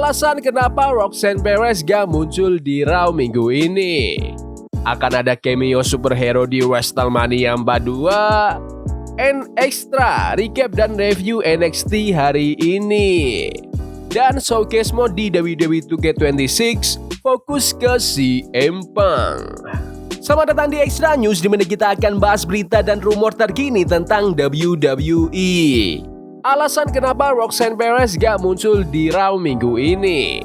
Alasan kenapa Roxanne Perez gak muncul di Raw minggu ini. Akan ada cameo superhero di WrestleMania 42, and extra recap dan review NXT hari ini. Dan showcase mode di WWE 2K26 fokus ke CM Punk. Selamat datang di Extra News, di mana kita akan bahas berita dan rumor terkini tentang WWE. Alasan kenapa Roxanne Perez gak muncul di Raw minggu ini.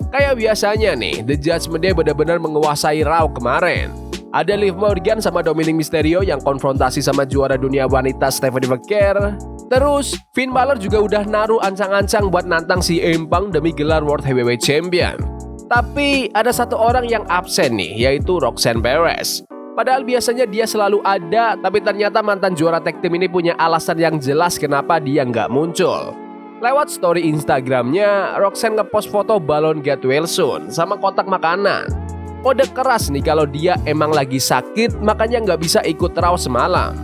Kayak biasanya nih, The Judgment Day benar-benar menguasai Raw kemarin. Ada Liv Morgan sama Dominic Mysterio yang konfrontasi sama juara dunia wanita Stephanie McMahon. Terus, Finn Balor juga udah naruh ancang-ancang buat nantang CM Punk demi gelar World Heavyweight Champion. Tapi ada satu orang yang absen nih, yaitu Roxanne Perez. Padahal biasanya dia selalu ada, tapi ternyata mantan juara tag team ini punya alasan yang jelas kenapa dia nggak muncul. Lewat story Instagramnya, Roxanne ngepost foto balon get well soon sama kotak makanan. Kode keras nih kalau dia emang lagi sakit, makanya nggak bisa ikut Raw semalam.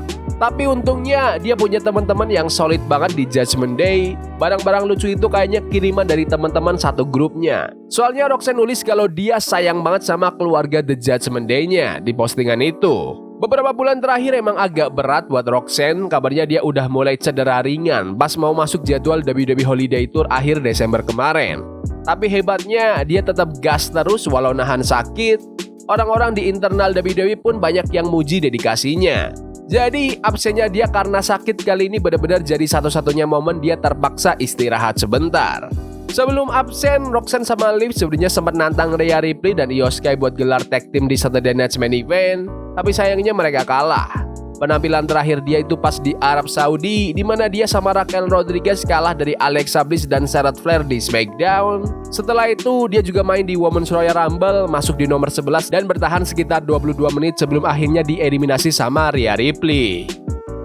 Tapi untungnya dia punya teman-teman yang solid banget di Judgment Day. Barang-barang lucu itu kayaknya kiriman dari teman-teman satu grupnya. Soalnya Roxanne nulis kalau dia sayang banget sama keluarga The Judgment Day-nya di postingan itu. Beberapa bulan terakhir emang agak berat buat Roxanne. Kabarnya dia udah mulai cedera ringan pas mau masuk jadwal WWE Holiday Tour akhir Desember kemarin. Tapi hebatnya dia tetap gas terus walau nahan sakit. Orang-orang di internal WWE pun banyak yang muji dedikasinya. Jadi absennya dia karena sakit kali ini benar-benar jadi satu-satunya momen dia terpaksa istirahat sebentar. Sebelum absen, Roxanne sama Liv sebenarnya sempat nantang Rhea Ripley dan Io Sky buat gelar tag team di Saturday Night Main Event, tapi sayangnya mereka kalah. Penampilan terakhir dia itu pas di Arab Saudi, di mana dia sama Raquel Rodriguez kalah dari Alexa Bliss dan Charlotte Flair di SmackDown. Setelah itu, dia juga main di Women's Royal Rumble, masuk di nomor 11 dan bertahan sekitar 22 menit sebelum akhirnya dieliminasi sama Rhea Ripley.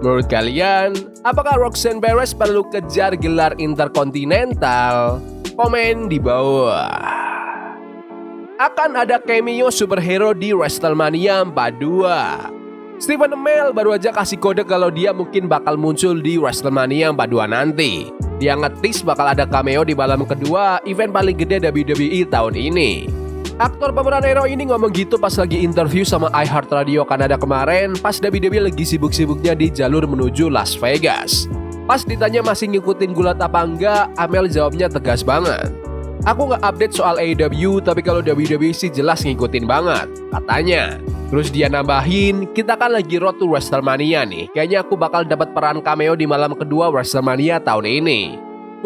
Menurut kalian, apakah Roxanne Perez perlu kejar gelar Intercontinental? Komen di bawah. Akan ada cameo superhero di WrestleMania 42. Stephen Amell baru aja kasih kode kalau dia mungkin bakal muncul di WrestleMania 42 nanti. Dia ngetis bakal ada cameo di malam kedua event paling gede WWE tahun ini. Aktor pemeran hero ini ngomong gitu pas lagi interview sama iHeartRadio Kanada kemarin pas WWE lagi sibuk-sibuknya di jalur menuju Las Vegas. Pas ditanya masih ngikutin gulat apa enggak, Amell jawabnya tegas banget. Aku nggak update soal AEW, tapi kalau WWE sih jelas ngikutin banget, katanya. Terus dia nambahin, kita kan lagi road to WrestleMania nih. Kayaknya aku bakal dapat peran cameo di malam kedua WrestleMania tahun ini.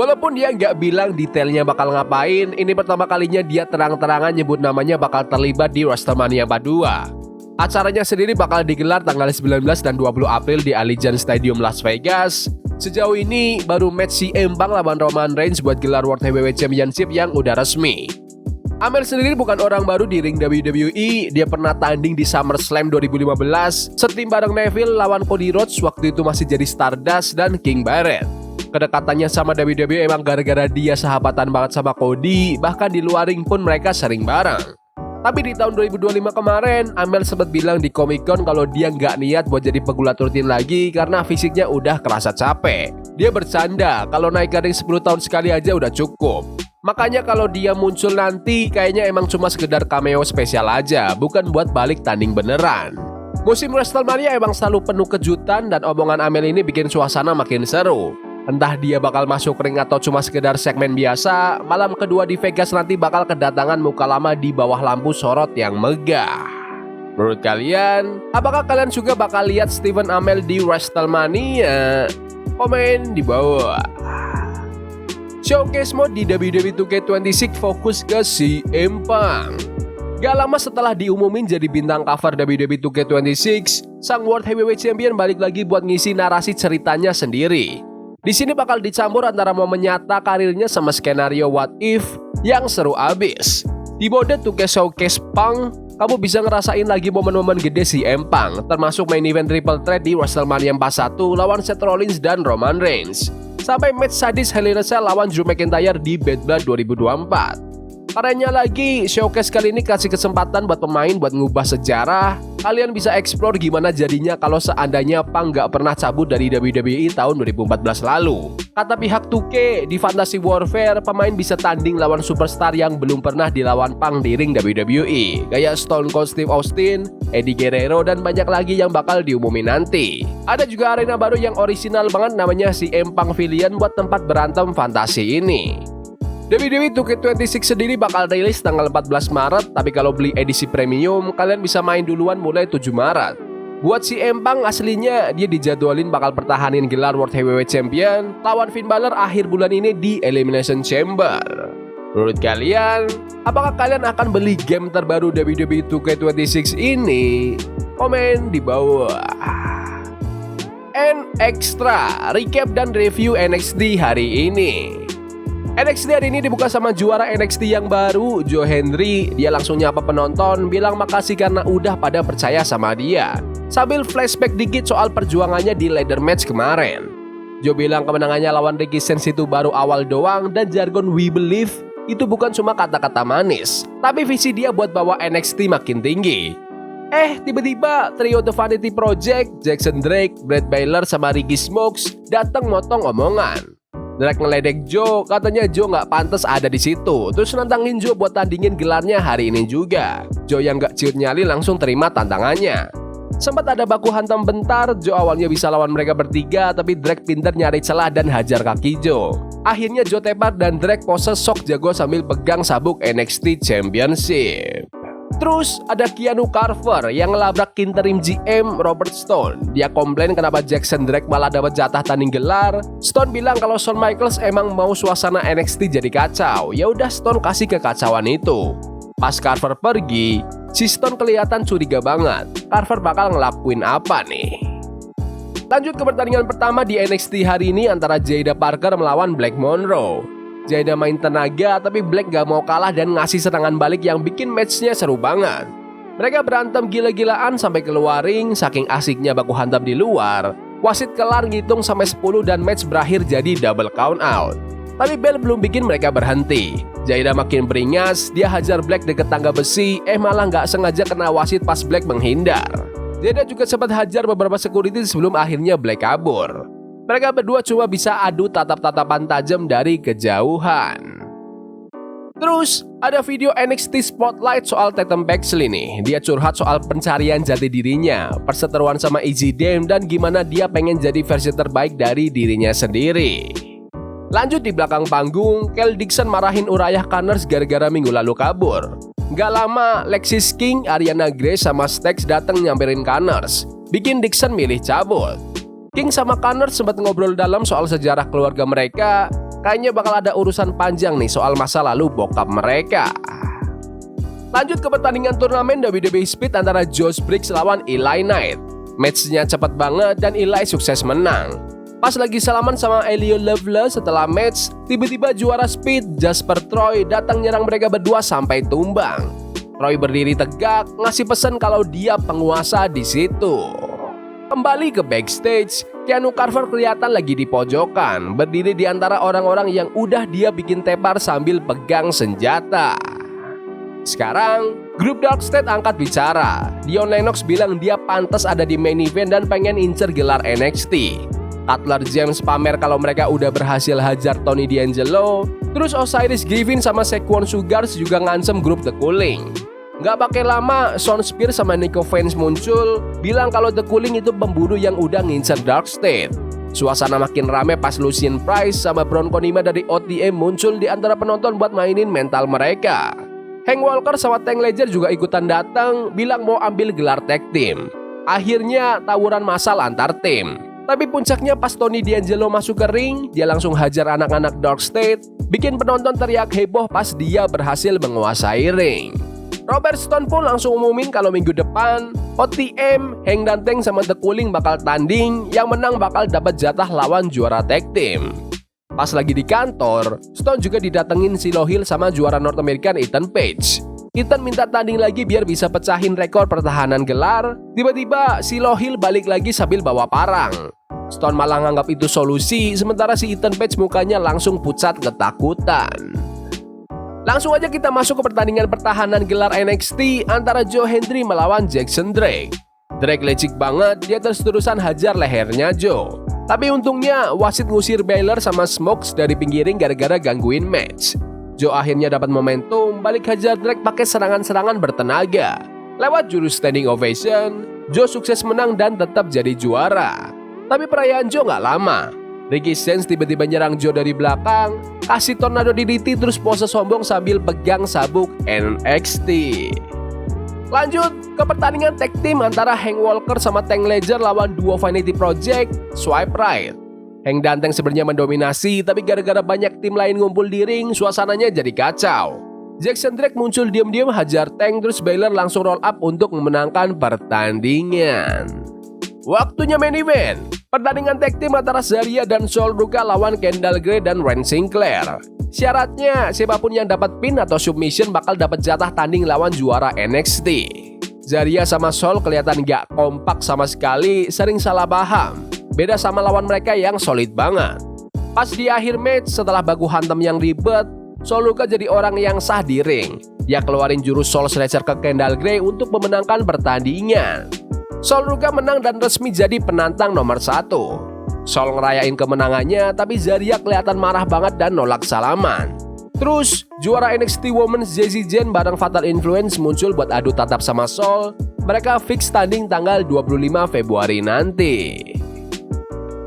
Walaupun dia nggak bilang detailnya bakal ngapain, ini pertama kalinya dia terang-terangan nyebut namanya bakal terlibat di WrestleMania 42. Acaranya sendiri bakal digelar tanggal 19 dan 20 April di Allegiant Stadium Las Vegas. Sejauh ini baru match CM Punk lawan Roman Reigns buat gelar World Heavyweight Championship yang udah resmi. Amell sendiri bukan orang baru di ring WWE, dia pernah tanding di SummerSlam 2015, setim bareng Neville lawan Cody Rhodes waktu itu masih jadi Stardust dan King Barrett. Kedekatannya sama WWE emang gara-gara dia sahabatan banget sama Cody, bahkan di luar ring pun mereka sering bareng. Tapi di tahun 2025 kemarin, Amell sempat bilang di Comic Con kalau dia nggak niat buat jadi pegulat rutin lagi karena fisiknya udah kerasa capek. Dia bercanda kalau naik ke ring 10 tahun sekali aja udah cukup. Makanya kalau dia muncul nanti kayaknya emang cuma sekedar cameo spesial aja, bukan buat balik tanding beneran. Musim WrestleMania emang selalu penuh kejutan dan omongan Amell ini bikin suasana makin seru. Entah dia bakal masuk ring atau cuma sekedar segmen biasa, malam kedua di Vegas nanti bakal kedatangan muka lama di bawah lampu sorot yang megah. Menurut kalian, apakah kalian juga bakal lihat Stephen Amell di WrestleMania? Komen di bawah. Showcase mode di WWE 2K26 fokus ke CM Punk. Gak lama setelah diumumin jadi bintang cover WWE 2K26, sang World Heavyweight Champion balik lagi buat ngisi narasi ceritanya sendiri. Di sini bakal dicampur antara momen nyata karirnya sama skenario What If yang seru abis. Di mode 2K Showcase Punk, kamu bisa ngerasain lagi momen-momen gede CM Punk, termasuk main event triple threat di WrestleMania 41 lawan Seth Rollins dan Roman Reigns. Sampai match sadis Hell in a Cell lawan Drew McIntyre di Bad Blood 2024. Parahnya lagi, showcase kali ini kasih kesempatan buat pemain buat ngubah sejarah. Kalian bisa explore gimana jadinya kalau seandainya Punk nggak pernah cabut dari WWE tahun 2014 lalu. Kata pihak 2K, di Fantasy Warfare, pemain bisa tanding lawan superstar yang belum pernah dilawan Punk di ring WWE, kayak Stone Cold Steve Austin, Eddie Guerrero, dan banyak lagi yang bakal diumumin nanti. Ada juga arena baru yang orisinal banget namanya CM Punk Pavilion buat tempat berantem fantasi ini. WWE 2K26 sendiri bakal rilis tanggal 14 Maret, tapi kalau beli edisi premium, kalian bisa main duluan mulai 7 Maret. Buat si Empang aslinya, dia dijadwalin bakal pertahanin gelar World Heavyweight Champion lawan Finn Balor akhir bulan ini di Elimination Chamber. Menurut kalian, apakah kalian akan beli game terbaru WWE 2K26 ini? Komen di bawah. Extra, recap dan review NXT hari ini. NXT hari ini dibuka sama juara NXT yang baru, Joe Hendry. Dia langsung nyapa penonton, bilang makasih karena udah pada percaya sama dia, sambil flashback dikit soal perjuangannya di ladder match kemarin. Joe bilang kemenangannya lawan Ricky Stenhouse itu baru awal doang, dan jargon "we believe" itu bukan cuma kata-kata manis, tapi visi dia buat bawa NXT makin tinggi. Tiba-tiba trio The Vanity Project, Jackson Drake, Brad Baylor, sama Ricky Smokes datang motong omongan. Drake ngeledek Joe, katanya Joe nggak pantas ada di situ. Terus nantangin Joe buat tandingin gelarnya hari ini juga. Joe yang nggak ciut nyali langsung terima tantangannya. Sempat ada baku hantam bentar, Joe awalnya bisa lawan mereka bertiga, tapi Drake pintar nyari celah dan hajar kaki Joe. Akhirnya Joe tepar dan Drake pose sok jago sambil pegang sabuk NXT Championship. Terus ada Keanu Carver yang ngelabrak interim GM Robert Stone. Dia komplain kenapa Jackson Drake malah dapat jatah tanding gelar. Stone bilang kalau Shawn Michaels emang mau suasana NXT jadi kacau. Ya udah, Stone kasih kekacauan itu. Pas Carver pergi, si Stone kelihatan curiga banget. Carver bakal ngelakuin apa nih? Lanjut ke pertandingan pertama di NXT hari ini antara Jada Parker melawan Black Monroe. Jada main tenaga, tapi Black gak mau kalah dan ngasih serangan balik yang bikin matchnya seru banget. Mereka berantem gila-gilaan sampai keluar ring, saking asiknya baku hantam di luar. Wasit kelar ngitung sampai 10 dan match berakhir jadi double count out. Tapi bel belum bikin mereka berhenti. Jada makin beringas, dia hajar Black deket tangga besi, malah gak sengaja kena wasit pas Black menghindar. Jada juga sempat hajar beberapa security sebelum akhirnya Black kabur. Mereka berdua cuma bisa adu tatap-tatapan tajam dari kejauhan. Terus ada video NXT Spotlight soal Tatum Paxley nih. Dia curhat soal pencarian jati dirinya, perseteruan sama Izzy Dame, dan gimana dia pengen jadi versi terbaik dari dirinya sendiri. Lanjut di belakang panggung, Kel Dixon marahin Uriah Connors gara-gara minggu lalu kabur. Gak lama, Lexis King, Ariana Grace, sama Stax datang nyamperin Connors, bikin Dixon milih cabut. King sama Connors sempat ngobrol dalam soal sejarah keluarga mereka. Kayaknya bakal ada urusan panjang nih soal masa lalu bokap mereka. Lanjut ke pertandingan turnamen WWE Speed antara Josh Briggs lawan Eli Knight. Matchnya cepat banget dan Eli sukses menang. Pas lagi salaman sama Elio Loveless setelah match, tiba-tiba juara Speed, Jasper Troy, datang nyerang mereka berdua sampai tumbang. Troy berdiri tegak, ngasih pesan kalau dia penguasa di situ. Kembali ke backstage, Keanu Carver kelihatan lagi di pojokan, berdiri di antara orang-orang yang udah dia bikin tepar sambil pegang senjata. Sekarang, grup Dark State angkat bicara. Dion Lennox bilang dia pantas ada di main event dan pengen incer gelar NXT. Cutler James pamer kalau mereka udah berhasil hajar Tony D'Angelo. Terus Osiris Griffin sama Saquon Sugars juga ngancem grup The Cooling. Gak pakai lama, Shawn Spears sama Nico Vance muncul, bilang kalau The Cooling itu pemburu yang udah ngincer Dark State. Suasana makin rame pas Lucien Price sama Bronco Nima dari OTM muncul di antara penonton buat mainin mental mereka. Hank Walker sama Tank Ledger juga ikutan datang, bilang mau ambil gelar tag team. Akhirnya tawuran massal antar tim. Tapi puncaknya pas Tony D'Angelo masuk ke ring, dia langsung hajar anak-anak Dark State, bikin penonton teriak heboh pas dia berhasil menguasai ring. Robert Stone pun langsung umumin kalau minggu depan OTM, Hank dan Tank sama The Cooling bakal tanding, yang menang bakal dapat jatah lawan juara tag team. Pas lagi di kantor, Stone juga didatengin Silo Hill sama juara North American Ethan Page. Ethan minta tanding lagi biar bisa pecahin rekor pertahanan gelar. Tiba-tiba Silo Hill balik lagi sambil bawa parang. Stone malah nganggap itu solusi, sementara si Ethan Page mukanya langsung pucat ketakutan. Langsung aja kita masuk ke pertandingan pertahanan gelar NXT antara Joe Hendry melawan Jackson Drake. Drake lecik banget, dia terus-terusan hajar lehernya Joe. Tapi untungnya wasit ngusir Baylor sama Smokes dari pinggir ring gara-gara gangguin match. Joe akhirnya dapat momentum balik hajar Drake pakai serangan-serangan bertenaga. Lewat jurus standing ovation, Joe sukses menang dan tetap jadi juara. Tapi perayaan Joe nggak lama. Ricky Stenz tiba-tiba nyerang Joe dari belakang, kasih tornado DDT terus pose sombong sambil pegang sabuk NXT. Lanjut ke pertandingan tag team antara Hank Walker sama Tank Ledger lawan duo Vanity Project, Swipe Right. Hank dan Tank sebenarnya mendominasi, tapi gara-gara banyak tim lain ngumpul di ring, suasananya jadi kacau. Jackson Drake muncul diam-diam hajar Tank, terus Baylor langsung roll up untuk memenangkan pertandingan. Waktunya main event. Pertandingan tag team antara Zarya dan Sol Ruka lawan Kendall Gray dan Ryan Sinclair. Syaratnya, siapapun yang dapat pin atau submission bakal dapat jatah tanding lawan juara NXT. Zarya sama Sol kelihatan gak kompak sama sekali, sering salah paham. Beda sama lawan mereka yang solid banget. Pas di akhir match, setelah baku hantam yang ribet, Sol Ruka jadi orang yang sah di ring. Dia keluarin jurus Soul Snatcher ke Kendall Gray untuk memenangkan pertandingan. Sol Ruka menang dan resmi jadi penantang nomor 1. Sol ngerayain kemenangannya, tapi Zarya kelihatan marah banget dan nolak salaman. Terus, juara NXT Women's Jessie Jane bareng Fatal Influence muncul buat adu tatap sama Sol. Mereka fix tanding tanggal 25 Februari nanti.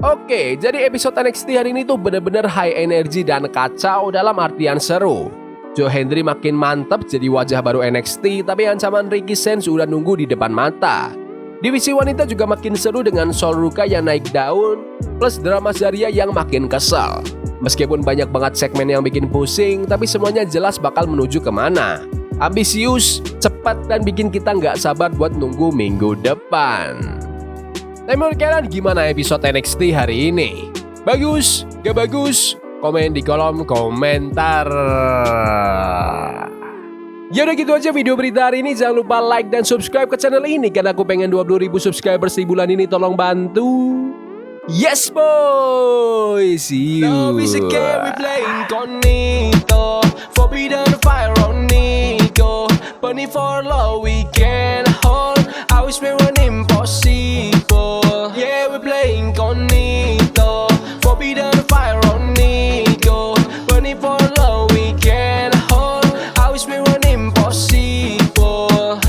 Oke, jadi episode NXT hari ini tuh bener-bener high energy dan kacau dalam artian seru. Joe Hendry makin mantep jadi wajah baru NXT, tapi ancaman Ricky Stenz udah nunggu di depan mata. Divisi wanita juga makin seru dengan Sol Ruka yang naik daun, plus drama Zarya yang makin kesel. Meskipun banyak banget segmen yang bikin pusing, tapi semuanya jelas bakal menuju kemana. Ambisius, cepat, dan bikin kita nggak sabar buat nunggu minggu depan. Tapi menurut kalian gimana episode NXT hari ini? Bagus? Gak bagus? Komen di kolom komentar. Ya udah gitu aja video berita hari ini. Jangan lupa like dan subscribe ke channel ini karena aku pengen 20.000 subscribers di bulan ini. Tolong bantu. Yes boy. See you. Love is a game we play incognito. Forbidden fire on Nico. Bunny for love we can hold. I wish we were